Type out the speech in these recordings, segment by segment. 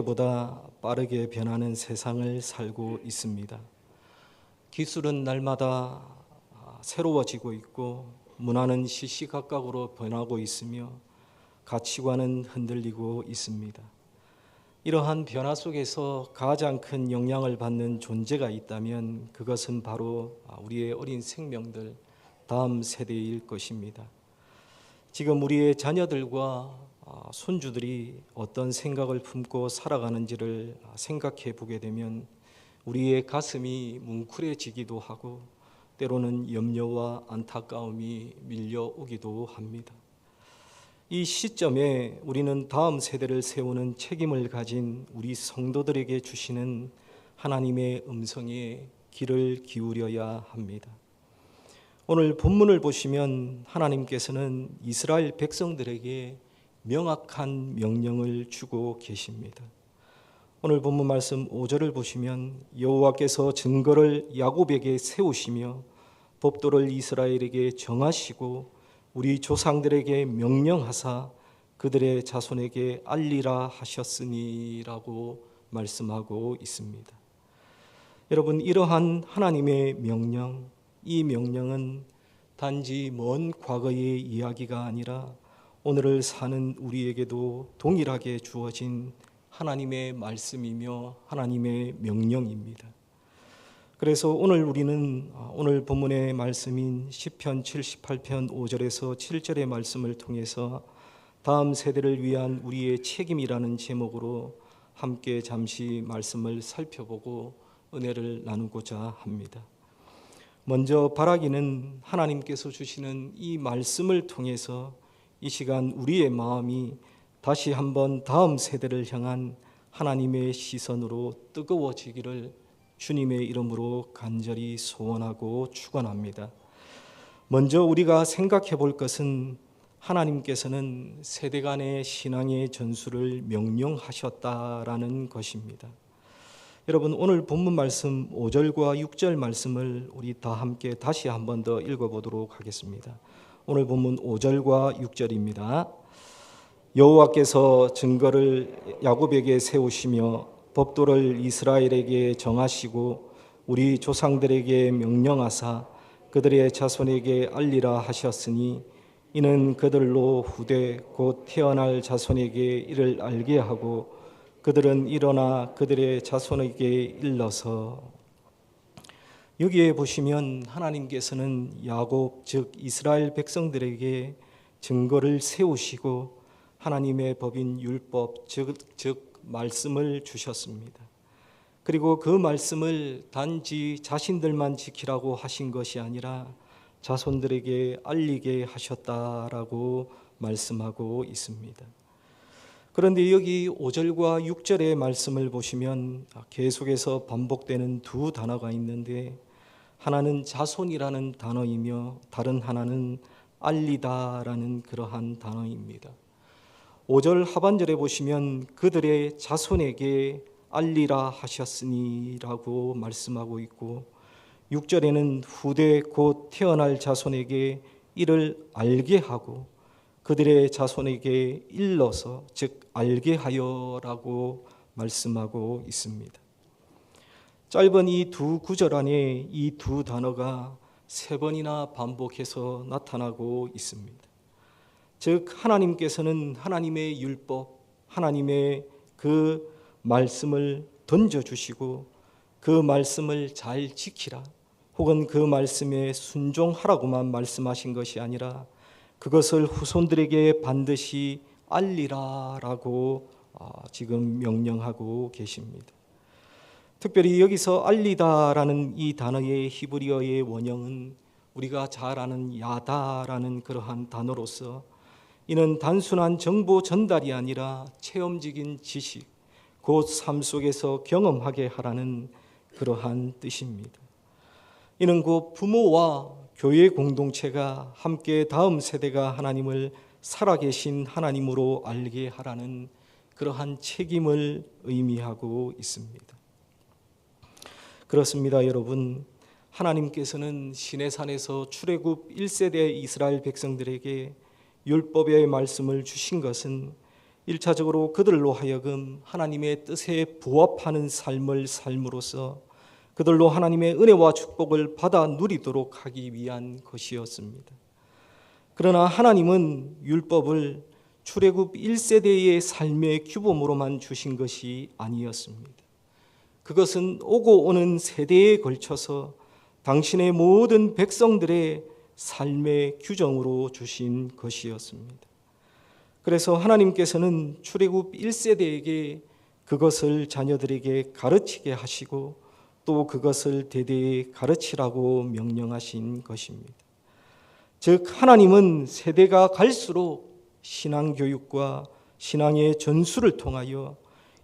보다 빠르게 변하는 세상을 살고 있습니다. 기술은 날마다 새로워지고 있고 문화는 시시각각으로 변하고 있으며 가치관은 흔들리고 있습니다. 이러한 변화 속에서 가장 큰 영향을 받는 존재가 있다면 그것은 바로 우리의 어린 생명들, 다음 세대일 것입니다. 지금 우리의 자녀들과 손주들이 어떤 생각을 품고 살아가는지를 생각해 보게 되면 우리의 가슴이 뭉클해지기도 하고 때로는 염려와 안타까움이 밀려오기도 합니다. 이 시점에 우리는 다음 세대를 세우는 책임을 가진 우리 성도들에게 주시는 하나님의 음성에 귀를 기울여야 합니다. 오늘 본문을 보시면 하나님께서는 이스라엘 백성들에게 명확한 명령을 주고 계십니다. 오늘 본문 말씀 5절을 보시면 여호와께서 증거를 야곱에게 세우시며 법도를 이스라엘에게 정하시고 우리 조상들에게 명령하사 그들의 자손에게 알리라 하셨으니라고 말씀하고 있습니다. 여러분, 이러한 하나님의 명령, 이 명령은 단지 먼 과거의 이야기가 아니라 오늘을 사는 우리에게도 동일하게 주어진 하나님의 말씀이며 하나님의 명령입니다. 그래서 오늘 우리는 오늘 본문의 말씀인 시편 78편 5절에서 7절의 말씀을 통해서 다음 세대를 위한 우리의 책임이라는 제목으로 함께 잠시 말씀을 살펴보고 은혜를 나누고자 합니다. 먼저 바라기는 하나님께서 주시는 이 말씀을 통해서 이 시간 우리의 마음이 다시 한번 다음 세대를 향한 하나님의 시선으로 뜨거워지기를 주님의 이름으로 간절히 소원하고 축원합니다. 먼저 우리가 생각해 볼 것은 하나님께서는 세대 간의 신앙의 전수를 명령하셨다라는 것입니다. 여러분, 오늘 본문 말씀 5절과 6절 말씀을 우리 다 함께 다시 한 번 더 읽어보도록 하겠습니다. 오늘 본문 5절과 6절입니다. 여호와께서 증거를 야곱에게 세우시며 법도를 이스라엘에게 정하시고 우리 조상들에게 명령하사 그들의 자손에게 알리라 하셨으니 이는 그들로 후대 곧 태어날 자손에게 이를 알게 하고 그들은 일어나 그들의 자손에게 일러서. 여기에 보시면 하나님께서는 야곱 즉 이스라엘 백성들에게 증거를 세우시고 하나님의 법인 율법 즉 말씀을 주셨습니다. 그리고 그 말씀을 단지 자신들만 지키라고 하신 것이 아니라 자손들에게 알리게 하셨다라고 말씀하고 있습니다. 그런데 여기 5절과 6절의 말씀을 보시면 계속해서 반복되는 두 단어가 있는데 하나는 자손이라는 단어이며 다른 하나는 알리다라는 그러한 단어입니다. 5절 하반절에 보시면 그들의 자손에게 알리라 하셨으니라고 말씀하고 있고 6절에는 후대 곧 태어날 자손에게 이를 알게 하고 그들의 자손에게 일러서 즉 알게 하여라고 말씀하고 있습니다. 짧은 이 두 구절 안에 이 두 단어가 세 번이나 반복해서 나타나고 있습니다. 즉 하나님께서는 하나님의 율법, 하나님의 그 말씀을 던져주시고 그 말씀을 잘 지키라 혹은 그 말씀에 순종하라고만 말씀하신 것이 아니라 그것을 후손들에게 반드시 알리라라고 지금 명령하고 계십니다. 특별히 여기서 알리다라는 이 단어의 히브리어의 원형은 우리가 잘 아는 야다라는 그러한 단어로서 이는 단순한 정보 전달이 아니라 체험적인 지식, 곧 삶 속에서 경험하게 하라는 그러한 뜻입니다. 이는 곧 부모와 교회 공동체가 함께 다음 세대가 하나님을 살아계신 하나님으로 알게 하라는 그러한 책임을 의미하고 있습니다. 그렇습니다, 여러분. 하나님께서는 시내산에서 출애굽 1세대 이스라엘 백성들에게 율법의 말씀을 주신 것은 일차적으로 그들로 하여금 하나님의 뜻에 부합하는 삶을 삶으로써 그들로 하나님의 은혜와 축복을 받아 누리도록 하기 위한 것이었습니다. 그러나 하나님은 율법을 출애굽 1세대의 삶의 규범으로만 주신 것이 아니었습니다. 그것은 오고 오는 세대에 걸쳐서 당신의 모든 백성들의 삶의 규정으로 주신 것이었습니다. 그래서 하나님께서는 출애굽 1세대에게 그것을 자녀들에게 가르치게 하시고 또 그것을 대대에 가르치라고 명령하신 것입니다. 즉 하나님은 세대가 갈수록 신앙교육과 신앙의 전수를 통하여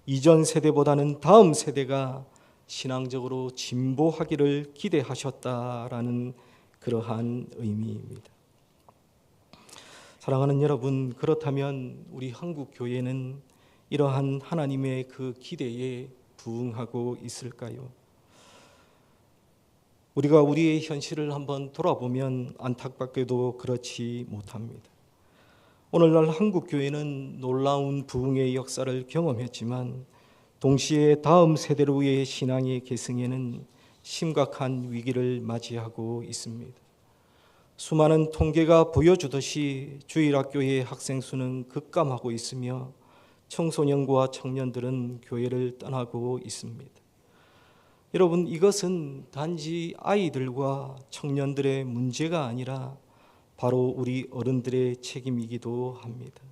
이전 세대보다는 다음 세대가 신앙적으로 진보하기를 기대하셨다라는 그러한 의미입니다. 사랑하는 여러분, 그렇다면 우리 한국 교회는 이러한 하나님의 그 기대에 부응하고 있을까요? 우리가 우리의 현실을 한번 돌아보면 안타깝게도 그렇지 못합니다. 오늘날 한국 교회는 놀라운 부흥의 역사를 경험했지만 동시에 다음 세대로의 신앙의 계승에는 심각한 위기를 맞이하고 있습니다. 수많은 통계가 보여주듯이 주일학교의 학생 수는 급감하고 있으며 청소년과 청년들은 교회를 떠나고 있습니다. 여러분, 이것은 단지 아이들과 청년들의 문제가 아니라 바로 우리 어른들의 책임이기도 합니다.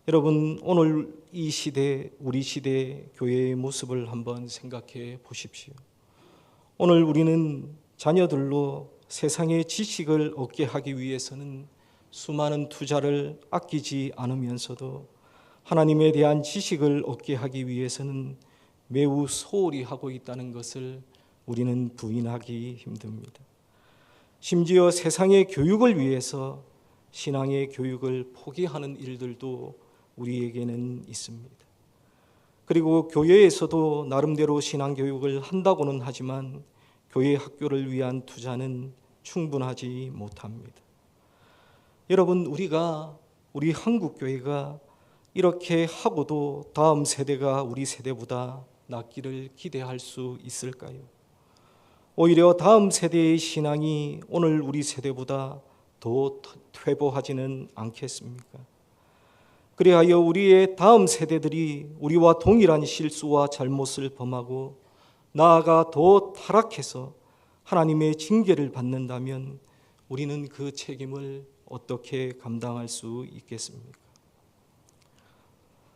여러분, 오늘 이 시대, 우리 시대 교회의 모습을 한번 생각해 보십시오. 오늘 우리는 자녀들로 세상의 지식을 얻게 하기 위해서는 수많은 투자를 아끼지 않으면서도 하나님에 대한 지식을 얻게 하기 위해서는 매우 소홀히 하고 있다는 것을 우리는 부인하기 힘듭니다. 심지어 세상의 교육을 위해서 신앙의 교육을 포기하는 일들도 우리에게는 있습니다. 그리고 교회에서도 나름대로 신앙교육을 한다고는 하지만 교회 학교를 위한 투자는 충분하지 못합니다. 여러분, 우리 한국교회가 이렇게 하고도 다음 세대가 우리 세대보다 낫기를 기대할 수 있을까요? 오히려 다음 세대의 신앙이 오늘 우리 세대보다 더 퇴보하지는 않겠습니까? 그리하여 우리의 다음 세대들이 우리와 동일한 실수와 잘못을 범하고 나아가 더 타락해서 하나님의 징계를 받는다면 우리는 그 책임을 어떻게 감당할 수 있겠습니까?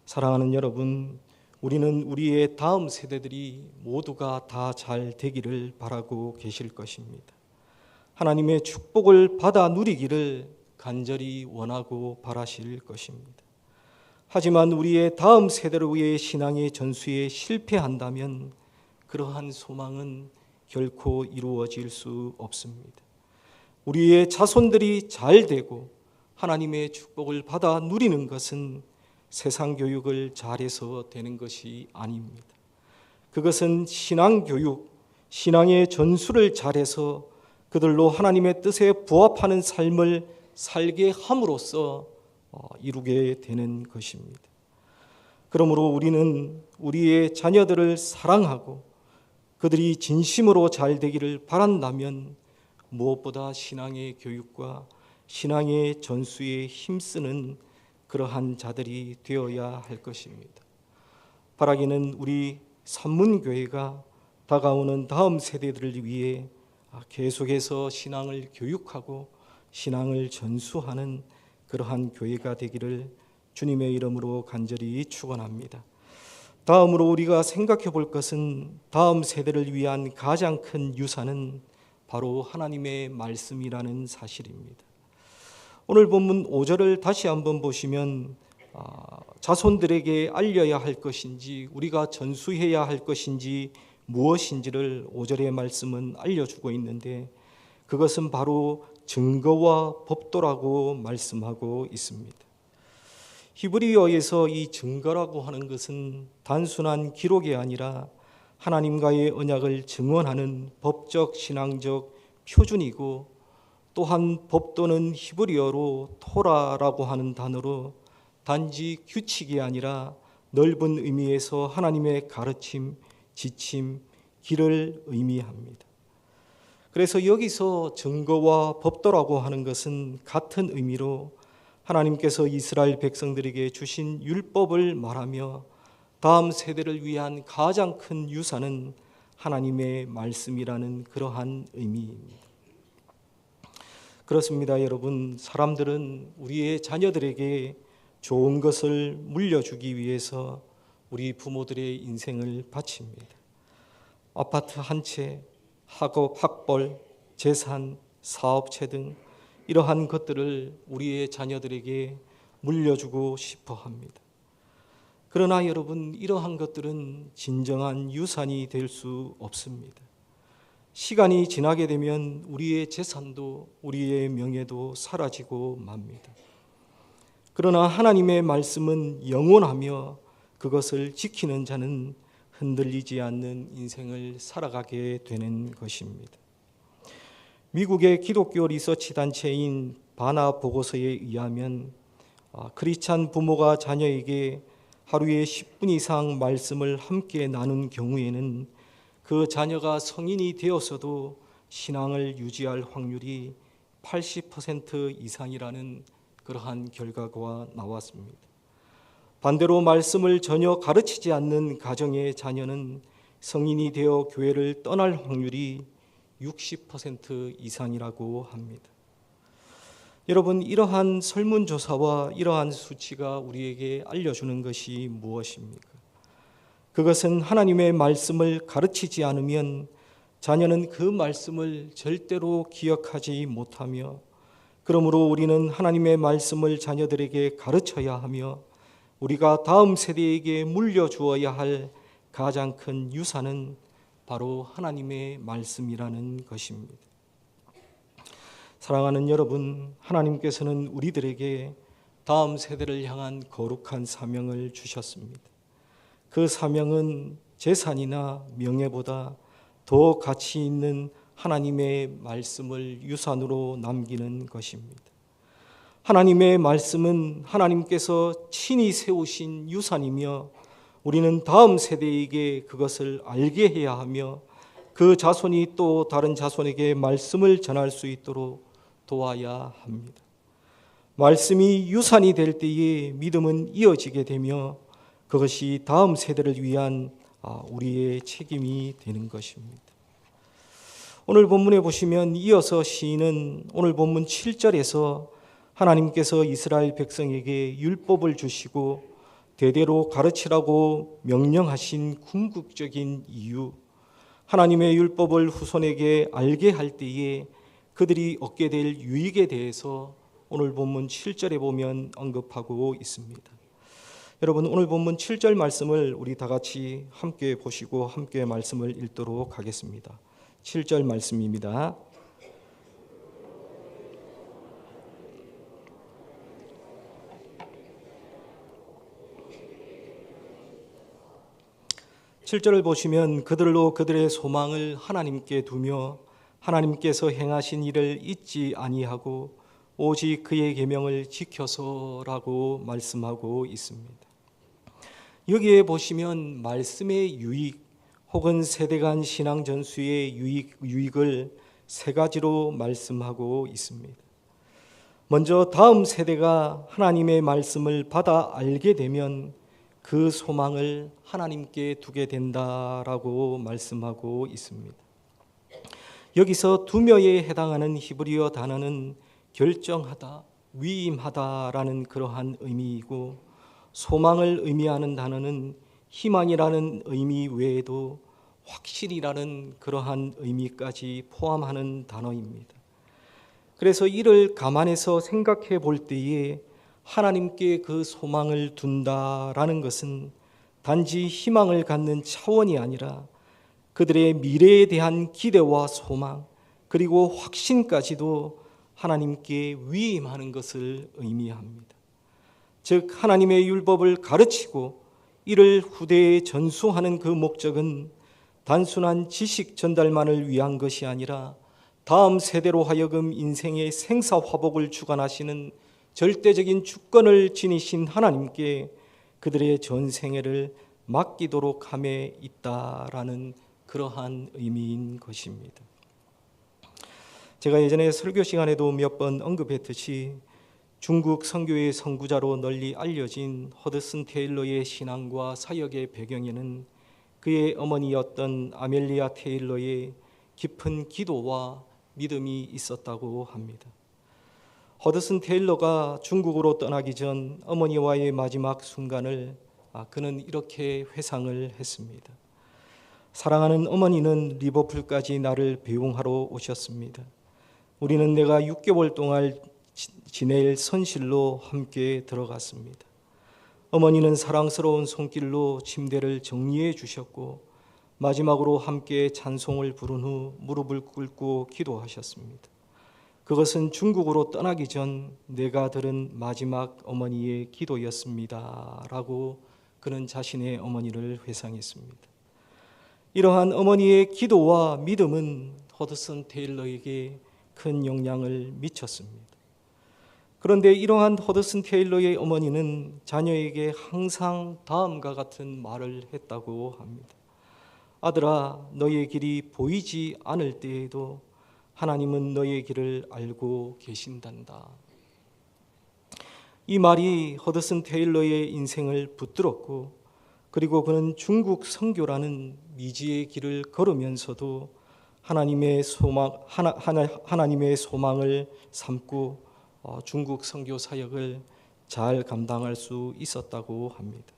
사랑하는 여러분, 우리는 우리의 다음 세대들이 모두가 다 잘 되기를 바라고 계실 것입니다. 하나님의 축복을 받아 누리기를 간절히 원하고 바라실 것입니다. 하지만 우리의 다음 세대로의 신앙의 전수에 실패한다면 그러한 소망은 결코 이루어질 수 없습니다. 우리의 자손들이 잘 되고 하나님의 축복을 받아 누리는 것은 세상 교육을 잘해서 되는 것이 아닙니다. 그것은 신앙 교육, 신앙의 전수를 잘해서 그들로 하나님의 뜻에 부합하는 삶을 살게 함으로써 이루게 되는 것입니다. 그러므로 우리는 우리의 자녀들을 사랑하고 그들이 진심으로 잘 되기를 바란다면 무엇보다 신앙의 교육과 신앙의 전수에 힘쓰는 그러한 자들이 되어야 할 것입니다. 바라기는 우리 산문교회가 다가오는 다음 세대들을 위해 계속해서 신앙을 교육하고 신앙을 전수하는 그러한 교회가 되기를 주님의 이름으로 간절히 축원합니다. 다음으로 우리가 생각해 볼 것은 다음 세대를 위한 가장 큰 유산은 바로 하나님의 말씀이라는 사실입니다. 오늘 본문 5절을 다시 한번 보시면 자손들에게 알려야 할 것인지 우리가 전수해야 할 것인지 무엇인지를 5절의 말씀은 알려주고 있는데 그것은 바로 증거와 법도라고 말씀하고 있습니다. 히브리어에서 이 증거라고 하는 것은 단순한 기록이 아니라 하나님과의 언약을 증언하는 법적 신앙적 표준이고 또한 법도는 히브리어로 토라라고 하는 단어로 단지 규칙이 아니라 넓은 의미에서 하나님의 가르침, 지침, 길을 의미합니다. 그래서 여기서 증거와 법도라고 하는 것은 같은 의미로 하나님께서 이스라엘 백성들에게 주신 율법을 말하며 다음 세대를 위한 가장 큰 유산은 하나님의 말씀이라는 그러한 의미입니다. 그렇습니다, 여러분. 사람들은 우리의 자녀들에게 좋은 것을 물려주기 위해서 우리 부모들의 인생을 바칩니다. 아파트 한 채, 학업, 학벌, 재산, 사업체 등 이러한 것들을 우리의 자녀들에게 물려주고 싶어 합니다. 그러나 여러분, 이러한 것들은 진정한 유산이 될 수 없습니다. 시간이 지나게 되면 우리의 재산도 우리의 명예도 사라지고 맙니다. 그러나 하나님의 말씀은 영원하며 그것을 지키는 자는 흔들리지 않는 인생을 살아가게 되는 것입니다. 미국의 기독교 리서치 단체인 바나 보고서에 의하면 크리스찬 부모가 자녀에게 하루에 10분 이상 말씀을 함께 나눈 경우에는 그 자녀가 성인이 되어서도 신앙을 유지할 확률이 80% 이상이라는 그러한 결과가 나왔습니다. 반대로 말씀을 전혀 가르치지 않는 가정의 자녀는 성인이 되어 교회를 떠날 확률이 60% 이상이라고 합니다. 여러분, 이러한 설문조사와 이러한 수치가 우리에게 알려주는 것이 무엇입니까? 그것은 하나님의 말씀을 가르치지 않으면 자녀는 그 말씀을 절대로 기억하지 못하며, 그러므로 우리는 하나님의 말씀을 자녀들에게 가르쳐야 하며 우리가 다음 세대에게 물려주어야 할 가장 큰 유산은 바로 하나님의 말씀이라는 것입니다. 사랑하는 여러분, 하나님께서는 우리들에게 다음 세대를 향한 거룩한 사명을 주셨습니다. 그 사명은 재산이나 명예보다 더 가치 있는 하나님의 말씀을 유산으로 남기는 것입니다. 하나님의 말씀은 하나님께서 친히 세우신 유산이며 우리는 다음 세대에게 그것을 알게 해야 하며 그 자손이 또 다른 자손에게 말씀을 전할 수 있도록 도와야 합니다. 말씀이 유산이 될 때에 믿음은 이어지게 되며 그것이 다음 세대를 위한 우리의 책임이 되는 것입니다. 오늘 본문에 보시면 이어서 시인은 오늘 본문 7절에서 하나님께서 이스라엘 백성에게 율법을 주시고 대대로 가르치라고 명령하신 궁극적인 이유, 하나님의 율법을 후손에게 알게 할 때에 그들이 얻게 될 유익에 대해서 오늘 본문 7절에 보면 언급하고 있습니다. 여러분, 오늘 본문 7절 말씀을 우리 다 같이 함께 보시고 함께 말씀을 읽도록 하겠습니다. 7절 말씀입니다. 7절을 보시면 그들로 그들의 소망을 하나님께 두며 하나님께서 행하신 일을 잊지 아니하고 오직 그의 계명을 지켜서라고 말씀하고 있습니다. 여기에 보시면 말씀의 유익 혹은 세대간 신앙 전수의 유익을 세 가지로 말씀하고 있습니다. 먼저 다음 세대가 하나님의 말씀을 받아 알게 되면 그 소망을 하나님께 두게 된다라고 말씀하고 있습니다. 여기서 두며에 해당하는 히브리어 단어는 결정하다, 위임하다라는 그러한 의미이고, 소망을 의미하는 단어는 희망이라는 의미 외에도 확실이라는 그러한 의미까지 포함하는 단어입니다. 그래서 이를 감안해서 생각해 볼 때에 하나님께 그 소망을 둔다라는 것은 단지 희망을 갖는 차원이 아니라 그들의 미래에 대한 기대와 소망 그리고 확신까지도 하나님께 위임하는 것을 의미합니다. 즉 하나님의 율법을 가르치고 이를 후대에 전수하는 그 목적은 단순한 지식 전달만을 위한 것이 아니라 다음 세대로 하여금 인생의 생사화복을 주관하시는 절대적인 주권을 지니신 하나님께 그들의 전생애를 맡기도록 함에 있다라는 그러한 의미인 것입니다. 제가 예전에 설교 시간에도 몇 번 언급했듯이 중국 선교의 선구자로 널리 알려진 허드슨 테일러의 신앙과 사역의 배경에는 그의 어머니였던 아멜리아 테일러의 깊은 기도와 믿음이 있었다고 합니다. 허드슨 테일러가 중국으로 떠나기 전 어머니와의 마지막 순간을 그는 이렇게 회상을 했습니다. 사랑하는 어머니는 리버풀까지 나를 배웅하러 오셨습니다. 우리는 내가 6개월 동안 지낼 선실로 함께 들어갔습니다. 어머니는 사랑스러운 손길로 침대를 정리해 주셨고 마지막으로 함께 찬송을 부른 후 무릎을 꿇고 기도하셨습니다. 그것은 중국으로 떠나기 전 내가 들은 마지막 어머니의 기도였습니다. 라고 그는 자신의 어머니를 회상했습니다. 이러한 어머니의 기도와 믿음은 허드슨 테일러에게 큰 영향을 미쳤습니다. 그런데 이러한 허드슨 테일러의 어머니는 자녀에게 항상 다음과 같은 말을 했다고 합니다. 아들아, 너의 길이 보이지 않을 때에도 하나님은 너의 길을 알고 계신단다. 이 말이 허드슨 테일러의 인생을 붙들었고 그리고 그는 중국 선교라는 미지의 길을 걸으면서도 하나님의 소망을 삼고 중국 선교 사역을 잘 감당할 수 있었다고 합니다.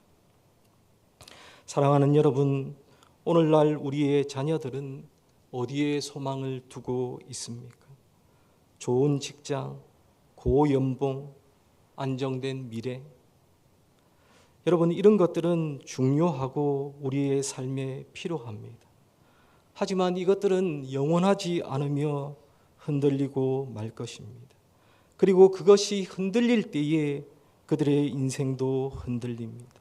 사랑하는 여러분, 오늘날 우리의 자녀들은 어디에 소망을 두고 있습니까? 좋은 직장, 고연봉, 안정된 미래. 여러분, 이런 것들은 중요하고 우리의 삶에 필요합니다. 하지만 이것들은 영원하지 않으며 흔들리고 말 것입니다. 그리고 그것이 흔들릴 때에 그들의 인생도 흔들립니다.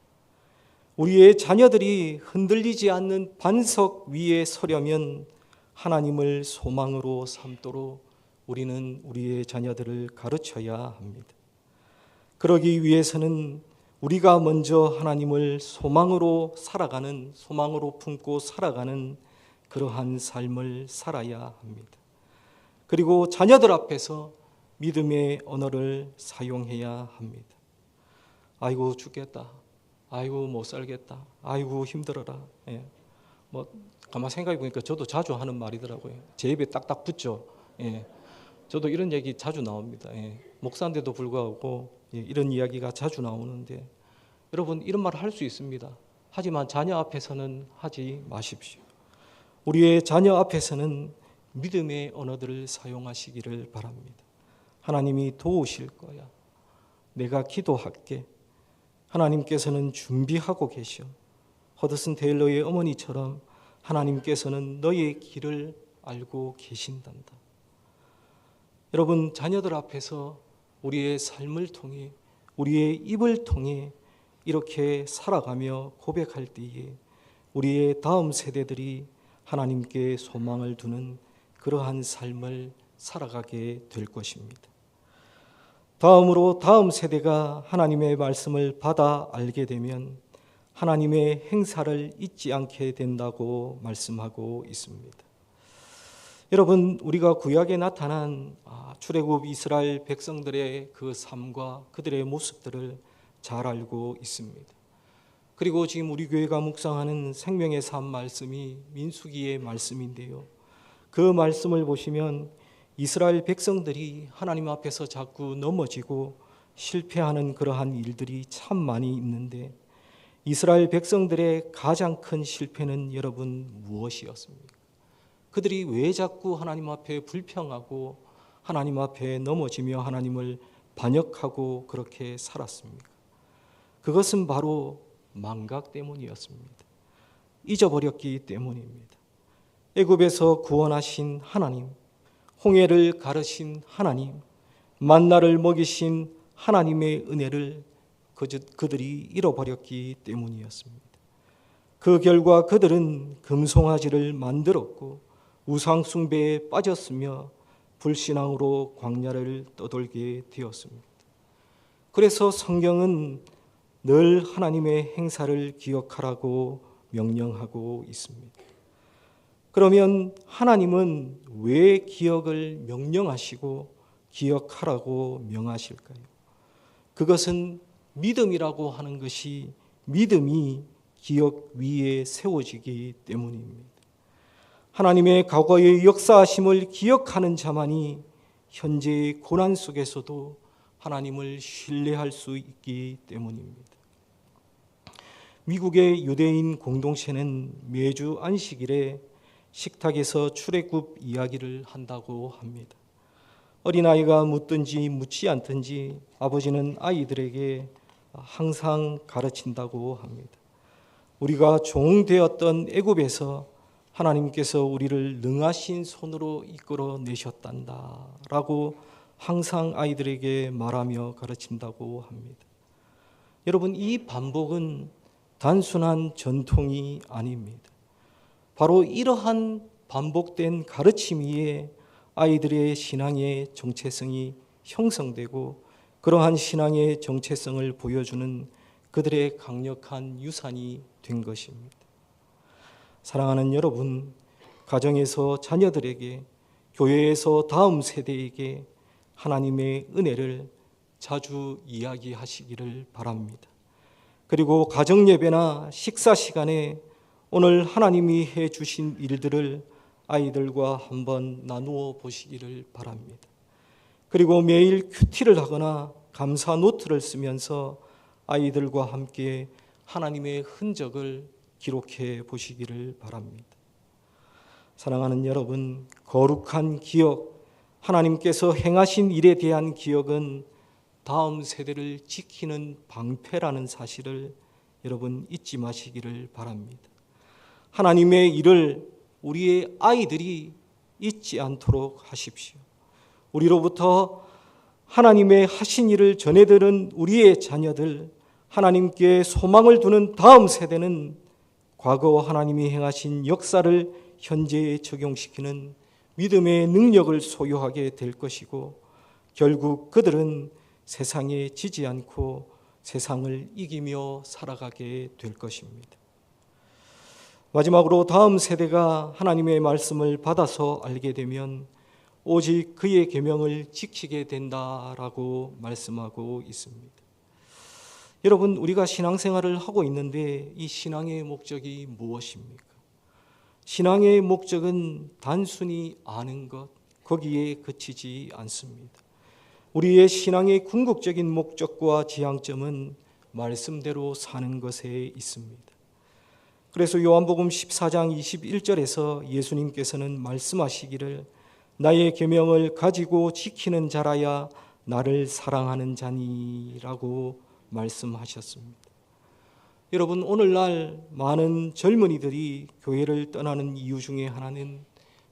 우리의 자녀들이 흔들리지 않는 반석 위에 서려면 하나님을 소망으로 삼도록 우리는 우리의 자녀들을 가르쳐야 합니다. 그러기 위해서는 우리가 먼저 하나님을 소망으로 품고 살아가는 그러한 삶을 살아야 합니다. 그리고 자녀들 앞에서 믿음의 언어를 사용해야 합니다. 아이고 죽겠다. 아이고 못 살겠다. 아이고 힘들어라. 가만 생각해 보니까 저도 자주 하는 말이더라고요. 제 입에 딱딱 붙죠. 저도 이런 얘기 자주 나옵니다. 목사인데도 불구하고 이런 이야기가 자주 나오는데 여러분 이런 말을 할 수 있습니다. 하지만 자녀 앞에서는 하지 마십시오. 우리의 자녀 앞에서는 믿음의 언어들을 사용하시기를 바랍니다. 하나님이 도우실 거야. 내가 기도할게. 하나님께서는 준비하고 계셔. 허드슨 테일러의 어머니처럼 하나님께서는 너의 길을 알고 계신단다. 여러분, 자녀들 앞에서 우리의 삶을 통해 우리의 입을 통해 이렇게 살아가며 고백할 때에 우리의 다음 세대들이 하나님께 소망을 두는 그러한 삶을 살아가게 될 것입니다. 다음으로 다음 세대가 하나님의 말씀을 받아 알게 되면 하나님의 행사를 잊지 않게 된다고 말씀하고 있습니다. 여러분, 우리가 구약에 나타난 출애굽 이스라엘 백성들의 그 삶과 그들의 모습들을 잘 알고 있습니다. 그리고 지금 우리 교회가 묵상하는 생명의 삶 말씀이 민수기의 말씀인데요. 그 말씀을 보시면 이스라엘 백성들이 하나님 앞에서 자꾸 넘어지고 실패하는 그러한 일들이 참 많이 있는데 이스라엘 백성들의 가장 큰 실패는 여러분 무엇이었습니까? 그들이 왜 자꾸 하나님 앞에 불평하고 하나님 앞에 넘어지며 하나님을 반역하고 그렇게 살았습니까? 그것은 바로 망각 때문이었습니다. 잊어버렸기 때문입니다. 애굽에서 구원하신 하나님, 홍해를 가르신 하나님, 만나를 먹이신 하나님의 은혜를 그들이 잃어버렸기 때문이었습니다. 그 결과 그들은 금송아지를 만들었고 우상 숭배에 빠졌으며 불신앙으로 광야를 떠돌게 되었습니다. 그래서 성경은 늘 하나님의 행사를 기억하라고 명령하고 있습니다. 그러면 하나님은 왜 기억을 명령하시고 기억하라고 명하실까요? 그것은 믿음이라고 하는 것이 믿음이 기억 위에 세워지기 때문입니다. 하나님의 과거의 역사하심을 기억하는 자만이 현재의 고난 속에서도 하나님을 신뢰할 수 있기 때문입니다. 미국의 유대인 공동체는 매주 안식일에 식탁에서 출애굽 이야기를 한다고 합니다. 어린아이가 묻든지 묻지 않든지 아버지는 아이들에게 항상 가르친다고 합니다. 우리가 종되었던 애굽에서 하나님께서 우리를 능하신 손으로 이끌어 내셨단다 라고 항상 아이들에게 말하며 가르친다고 합니다. 여러분, 이 반복은 단순한 전통이 아닙니다. 바로 이러한 반복된 가르침 위에 아이들의 신앙의 정체성이 형성되고 그러한 신앙의 정체성을 보여주는 그들의 강력한 유산이 된 것입니다. 사랑하는 여러분, 가정에서 자녀들에게, 교회에서 다음 세대에게 하나님의 은혜를 자주 이야기하시기를 바랍니다. 그리고 가정 예배나 식사 시간에 오늘 하나님이 해 주신 일들을 아이들과 한번 나누어 보시기를 바랍니다. 그리고 매일 큐티를 하거나 감사 노트를 쓰면서 아이들과 함께 하나님의 흔적을 기록해 보시기를 바랍니다. 사랑하는 여러분, 거룩한 기억, 하나님께서 행하신 일에 대한 기억은 다음 세대를 지키는 방패라는 사실을 여러분 잊지 마시기를 바랍니다. 하나님의 일을 우리의 아이들이 잊지 않도록 하십시오. 우리로부터 하나님의 하신 일을 전해들은 우리의 자녀들, 하나님께 소망을 두는 다음 세대는 과거 하나님이 행하신 역사를 현재에 적용시키는 믿음의 능력을 소유하게 될 것이고, 결국 그들은 세상에 지지 않고 세상을 이기며 살아가게 될 것입니다. 마지막으로 다음 세대가 하나님의 말씀을 받아서 알게 되면 오직 그의 계명을 지키게 된다라고 말씀하고 있습니다. 여러분, 우리가 신앙생활을 하고 있는데 이 신앙의 목적이 무엇입니까? 신앙의 목적은 단순히 아는 것, 거기에 그치지 않습니다. 우리의 신앙의 궁극적인 목적과 지향점은 말씀대로 사는 것에 있습니다. 그래서 요한복음 14장 21절에서 예수님께서는 말씀하시기를 나의 계명을 가지고 지키는 자라야 나를 사랑하는 자니라고 말씀하셨습니다. 여러분, 오늘날 많은 젊은이들이 교회를 떠나는 이유 중에 하나는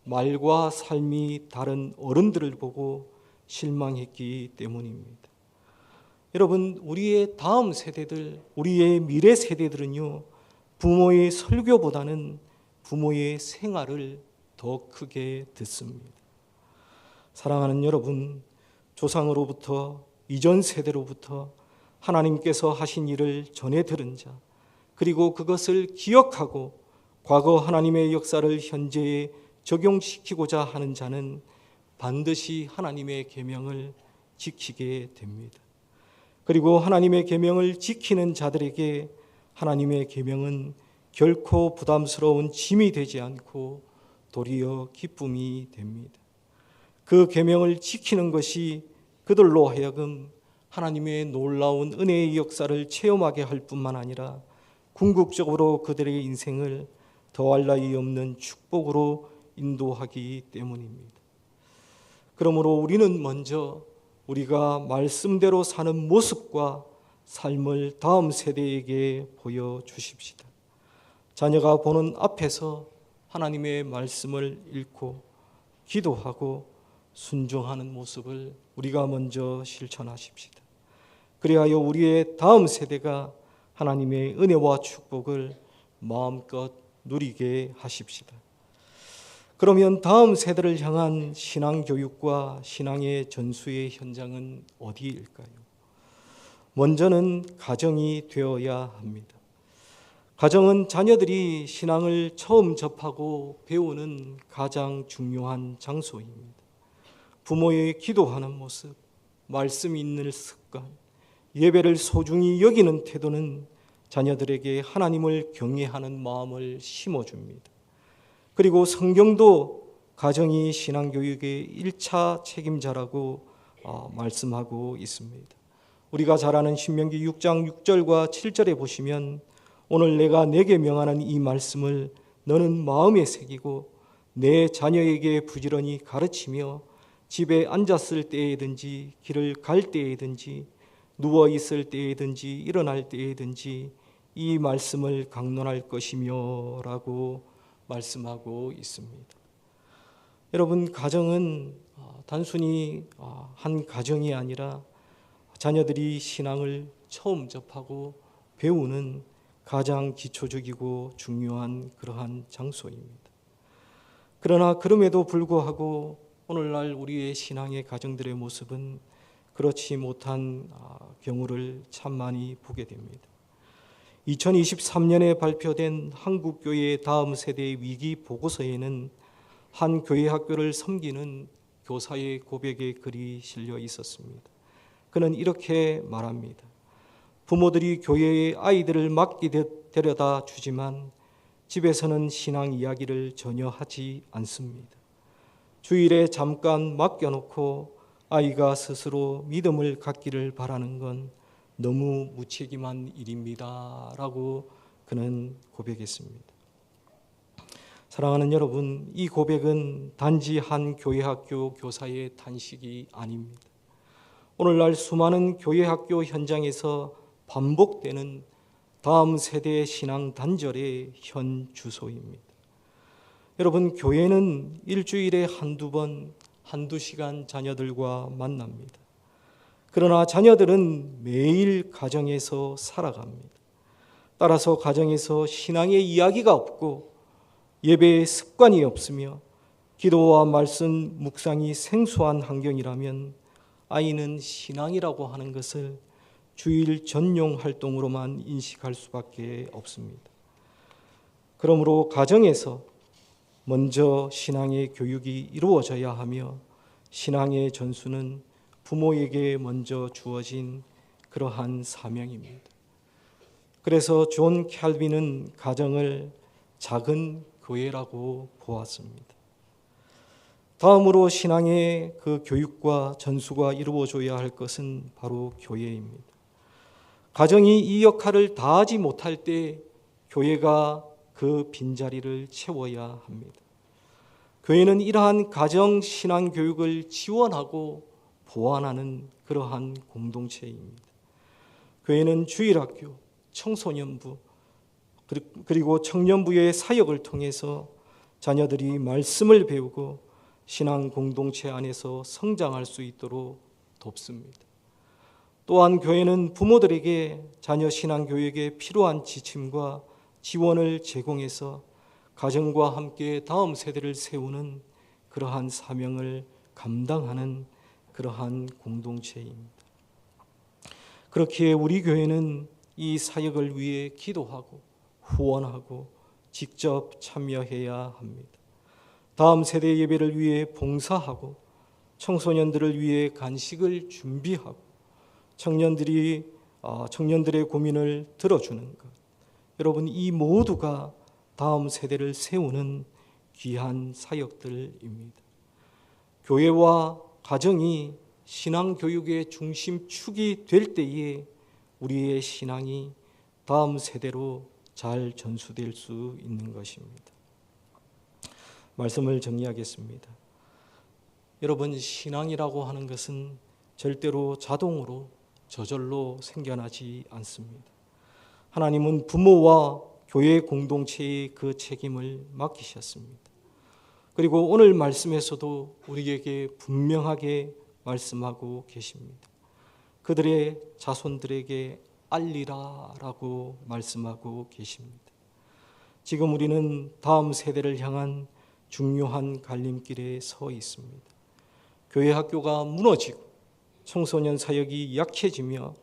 말과 삶이 다른 어른들을 보고 실망했기 때문입니다. 여러분, 우리의 다음 세대들, 우리의 미래 세대들은요, 부모의 설교보다는 부모의 생활을 더 크게 듣습니다. 사랑하는 여러분, 조상으로부터, 이전 세대로부터 하나님께서 하신 일을 전해 들은 자, 그리고 그것을 기억하고 과거 하나님의 역사를 현재에 적용시키고자 하는 자는 반드시 하나님의 계명을 지키게 됩니다. 그리고 하나님의 계명을 지키는 자들에게 하나님의 계명은 결코 부담스러운 짐이 되지 않고 도리어 기쁨이 됩니다. 그 계명을 지키는 것이 그들로 하여금 하나님의 놀라운 은혜의 역사를 체험하게 할 뿐만 아니라 궁극적으로 그들의 인생을 더할 나위 없는 축복으로 인도하기 때문입니다. 그러므로 우리는 먼저 우리가 말씀대로 사는 모습과 삶을 다음 세대에게 보여주십시다. 자녀가 보는 앞에서 하나님의 말씀을 읽고 기도하고 순종하는 모습을 우리가 먼저 실천하십시다. 그리하여 우리의 다음 세대가 하나님의 은혜와 축복을 마음껏 누리게 하십시다. 그러면 다음 세대를 향한 신앙 교육과 신앙의 전수의 현장은 어디일까요? 먼저는 가정이 되어야 합니다. 가정은 자녀들이 신앙을 처음 접하고 배우는 가장 중요한 장소입니다. 부모의 기도하는 모습, 말씀 읽는 습관, 예배를 소중히 여기는 태도는 자녀들에게 하나님을 경외하는 마음을 심어줍니다. 그리고 성경도 가정이 신앙교육의 1차 책임자라고 말씀하고 있습니다. 우리가 잘 아는 신명기 6장 6절과 7절에 보시면 오늘 내가 네게 명하는 이 말씀을 너는 마음에 새기고 내 자녀에게 부지런히 가르치며 집에 앉았을 때에든지 길을 갈 때에든지 누워 있을 때에든지 일어날 때에든지 이 말씀을 강론할 것이며 라고 말씀하고 있습니다. 여러분, 가정은 단순히 한 가정이 아니라 자녀들이 신앙을 처음 접하고 배우는 가장 기초적이고 중요한 그러한 장소입니다. 그러나 그럼에도 불구하고 오늘날 우리의 신앙의 가정들의 모습은 그렇지 못한 경우를 참 많이 보게 됩니다. 2023년에 발표된 한국교회의 다음 세대의 위기 보고서에는 한 교회 학교를 섬기는 교사의 고백의 글이 실려 있었습니다. 그는 이렇게 말합니다. 부모들이 교회에 아이들을 맡기듯 데려다 주지만 집에서는 신앙 이야기를 전혀 하지 않습니다. 주일에 잠깐 맡겨놓고 아이가 스스로 믿음을 갖기를 바라는 건 너무 무책임한 일입니다. 라고 그는 고백했습니다. 사랑하는 여러분, 이 고백은 단지 한 교회 학교 교사의 단식이 아닙니다. 오늘날 수많은 교회 학교 현장에서 반복되는 다음 세대의 신앙 단절의 현 주소입니다. 여러분, 교회는 일주일에 한두 번, 한두 시간 자녀들과 만납니다. 그러나 자녀들은 매일 가정에서 살아갑니다. 따라서 가정에서 신앙의 이야기가 없고 예배의 습관이 없으며 기도와 말씀 묵상이 생소한 환경이라면 아이는 신앙이라고 하는 것을 주일 전용 활동으로만 인식할 수밖에 없습니다. 그러므로 가정에서 먼저 신앙의 교육이 이루어져야 하며 신앙의 전수는 부모에게 먼저 주어진 그러한 사명입니다. 그래서 존 캘빈은 가정을 작은 교회라고 보았습니다. 다음으로 신앙의 그 교육과 전수가 이루어져야 할 것은 바로 교회입니다. 가정이 이 역할을 다하지 못할 때 교회가 그 빈자리를 채워야 합니다. 교회는 이러한 가정 신앙 교육을 지원하고 보완하는 그러한 공동체입니다. 교회는 주일학교, 청소년부, 그리고 청년부의 사역을 통해서 자녀들이 말씀을 배우고 신앙 공동체 안에서 성장할 수 있도록 돕습니다. 또한 교회는 부모들에게 자녀 신앙 교육에 필요한 지침과 지원을 제공해서 가정과 함께 다음 세대를 세우는 그러한 사명을 감당하는 그러한 공동체입니다. 그렇기에 우리 교회는 이 사역을 위해 기도하고 후원하고 직접 참여해야 합니다. 다음 세대 예배를 위해 봉사하고 청소년들을 위해 간식을 준비하고 청년들의 고민을 들어주는 것. 여러분, 이 모두가 다음 세대를 세우는 귀한 사역들입니다. 교회와 가정이 신앙 교육의 중심축이 될 때에 우리의 신앙이 다음 세대로 잘 전수될 수 있는 것입니다. 말씀을 정리하겠습니다. 여러분, 신앙이라고 하는 것은 절대로 자동으로 저절로 생겨나지 않습니다. 하나님은 부모와 교회 공동체의 그 책임을 맡기셨습니다. 그리고 오늘 말씀에서도 우리에게 분명하게 말씀하고 계십니다. 그들의 자손들에게 알리라라고 말씀하고 계십니다. 지금 우리는 다음 세대를 향한 중요한 갈림길에 서 있습니다. 교회 학교가 무너지고 청소년 사역이 약해지며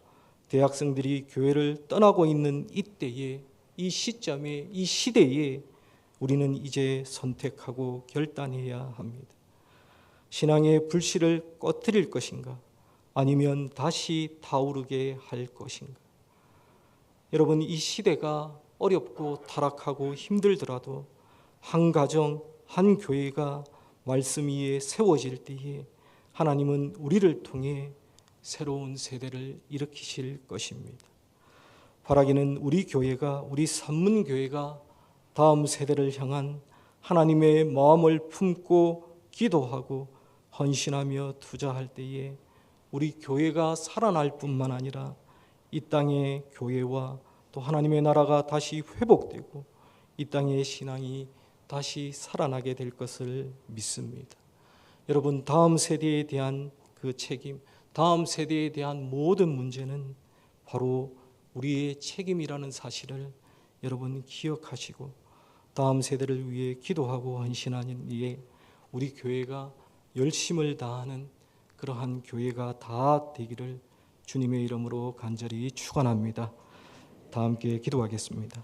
대학생들이 교회를 떠나고 있는 이때에, 이 시점에, 이 시대에 우리는 이제 선택하고 결단해야 합니다. 신앙의 불씨를 꺼뜨릴 것인가? 아니면 다시 타오르게 할 것인가? 여러분, 이 시대가 어렵고 타락하고 힘들더라도 한 가정, 한 교회가 말씀 위에 세워질 때에 하나님은 우리를 통해 새로운 세대를 일으키실 것입니다. 바라기는 우리 교회가, 우리 산문교회가 다음 세대를 향한 하나님의 마음을 품고 기도하고 헌신하며 투자할 때에 우리 교회가 살아날 뿐만 아니라 이 땅의 교회와 또 하나님의 나라가 다시 회복되고 이 땅의 신앙이 다시 살아나게 될 것을 믿습니다. 여러분, 다음 세대에 대한 그 책임, 다음 세대에 대한 모든 문제는 바로 우리의 책임이라는 사실을 여러분 기억하시고 다음 세대를 위해 기도하고 헌신하는 이에 우리 교회가 열심을 다하는 그러한 교회가 다 되기를 주님의 이름으로 간절히 축원합니다. 다 함께 기도하겠습니다.